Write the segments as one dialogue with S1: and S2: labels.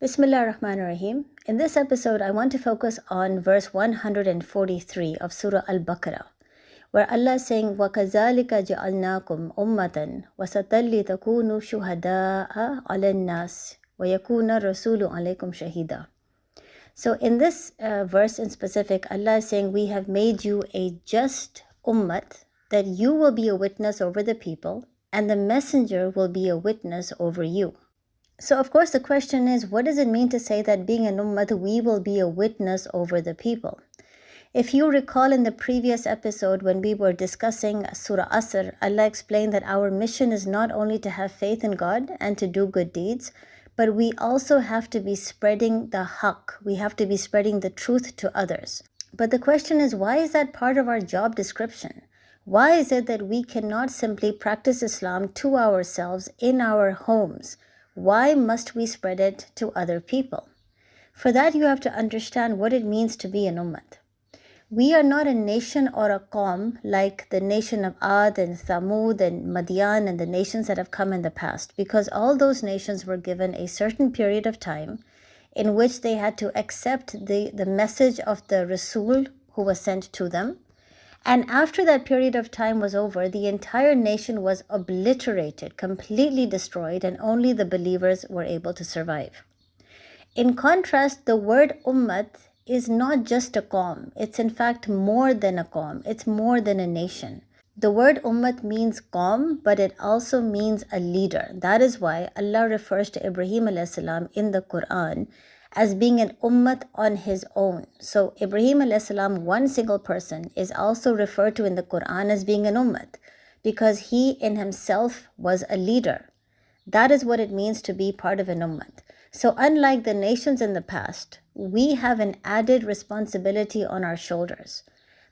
S1: Bismillah ar-Rahman ar-Rahim. In this episode, I want to focus on verse 143 of Surah Al-Baqarah, where Allah is saying, وَكَذَلِكَ جَعَلْنَاكُمْ أُمَّةً وَسَطًا لِتَكُونُوا شُهَدَاءَ عَلَى النَّاسِ وَيَكُونَ الرَّسُولُ عَلَيْكُمْ شَهِيدًا. So in this verse in specific, Allah is saying, we have made you a just ummat, that you will be a witness over the people, and the messenger will be a witness over you. So of course the question is, what does it mean to say that being an ummah, we will be a witness over the people? If you recall in the previous episode when we were discussing Surah Asr, Allah explained that our mission is not only to have faith in God and to do good deeds, but we also have to be spreading the haqq. We have to be spreading the truth to others. But the question is, why is that part of our job description? Why is it that we cannot simply practice Islam to ourselves in our homes? Why must we spread it to other people? For that, you have to understand what it means to be an ummah. We are not a nation or a qawm like the nation of Ad and Thamud and Madian and the nations that have come in the past, because all those nations were given a certain period of time in which they had to accept the message of the Rasul who was sent to them. And after that period of time was over, the entire nation was obliterated, completely destroyed, and only the believers were able to survive. In contrast, the word ummat is not just a qawm. It's in fact more than a qawm. It's more than a nation. The word ummat means qawm, but it also means a leader. That is why Allah refers to Ibrahim a.s. in the Quran as being an ummat on his own. So Ibrahim a.s., one single person, is also referred to in the Quran as being an ummat because he in himself was a leader. That is what it means to be part of an ummat. So unlike the nations in the past, we have an added responsibility on our shoulders.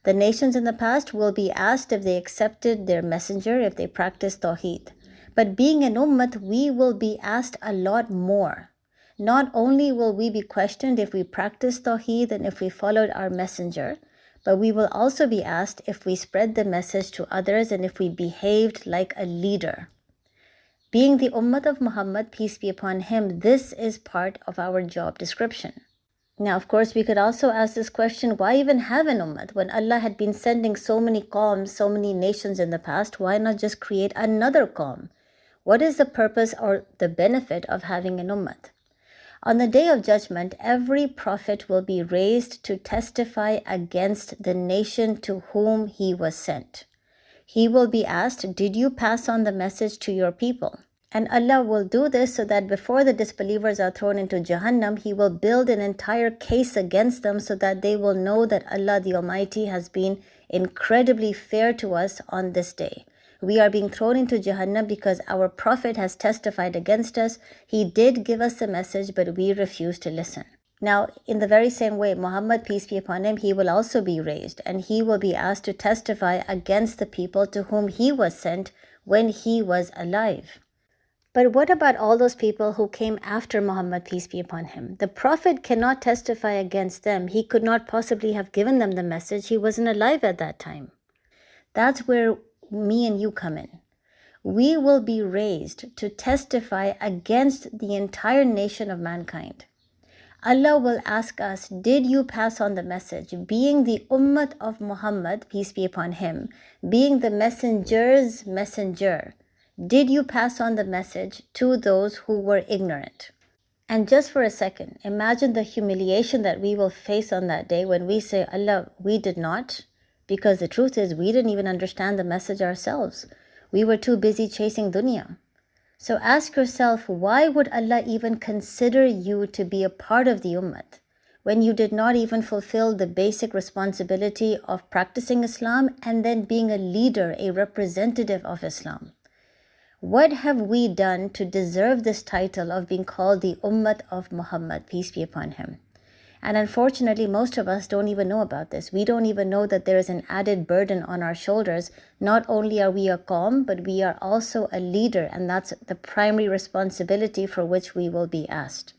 S1: The nations in the past will be asked if they accepted their messenger, if they practiced Tawheed. But being an ummat, we will be asked a lot more. Not only will we be questioned if we practiced Tawheed and if we followed our messenger, but we will also be asked if we spread the message to others and if we behaved like a leader. Being the ummah of Muhammad, peace be upon him, this is part of our job description. Now, of course, we could also ask this question, why even have an ummah? When Allah had been sending so many qawms, so many nations in the past, why not just create another qawm? What is the purpose or the benefit of having an ummah? On the Day of Judgment, every prophet will be raised to testify against the nation to whom he was sent. He will be asked, did you pass on the message to your people? And Allah will do this so that before the disbelievers are thrown into Jahannam, He will build an entire case against them so that they will know that Allah the Almighty has been incredibly fair to us on this day. We are being thrown into Jahannam because our Prophet has testified against us. He did give us a message, but we refused to listen. Now, in the very same way, Muhammad, peace be upon him, he will also be raised and he will be asked to testify against the people to whom he was sent when he was alive. But what about all those people who came after Muhammad, peace be upon him? The Prophet cannot testify against them. He could not possibly have given them the message. He wasn't alive at that time. That's where me and you come in. We will be raised to testify against the entire nation of mankind. Allah will ask us, did you pass on the message? Being the ummah of Muhammad, peace be upon him, being the messenger's messenger, did you pass on the message to those who were ignorant? And just for a second, imagine the humiliation that we will face on that day when we say, Allah, we did not, because the truth is we didn't even understand the message ourselves. We were too busy chasing dunya. So ask yourself, why would Allah even consider you to be a part of the ummah when you did not even fulfill the basic responsibility of practicing Islam and then being a leader, a representative of Islam? What have we done to deserve this title of being called the ummah of Muhammad, peace be upon him? And unfortunately, most of us don't even know about this. We don't even know that there is an added burden on our shoulders. Not only are we a qawm, but we are also a leader, and that's the primary responsibility for which we will be asked.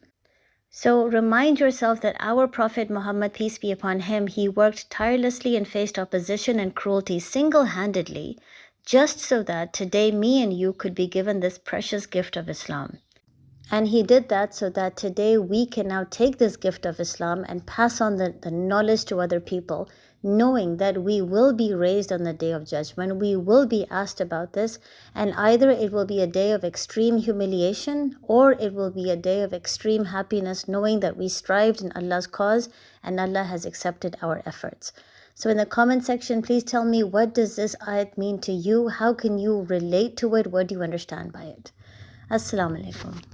S1: So remind yourself that our Prophet Muhammad, peace be upon him, he worked tirelessly and faced opposition and cruelty single-handedly, just so that today me and you could be given this precious gift of Islam. And He did that so that today we can now take this gift of Islam and pass on the knowledge to other people, knowing that we will be raised on the Day of Judgment. We will be asked about this, and either it will be a day of extreme humiliation or it will be a day of extreme happiness, knowing that we strived in Allah's cause and Allah has accepted our efforts. So in the comment section, please tell me, what does this ayat mean to you? How can you relate to it? What do you understand by it? Assalamu alaikum.